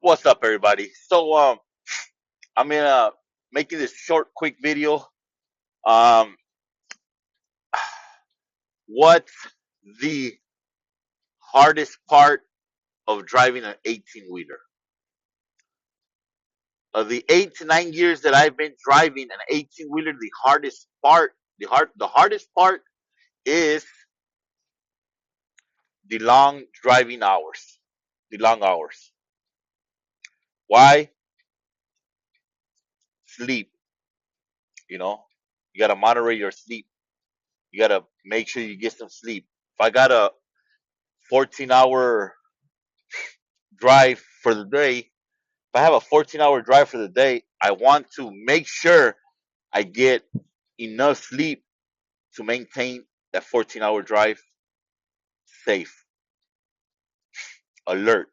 What's up, everybody? I'm gonna making this short, quick video. Um, what's the hardest part of driving an 18 wheeler? Of the 8 to 9 years that I've been driving an 18 wheeler, the hardest part is the long driving hours. The long hours. Why? Sleep. You know, you gotta moderate your sleep. You gotta make sure you get some sleep. If I got a 14-hour drive for the day, if I have a 14-hour drive for the day, I want to make sure I get enough sleep to maintain that 14-hour drive safe, alert.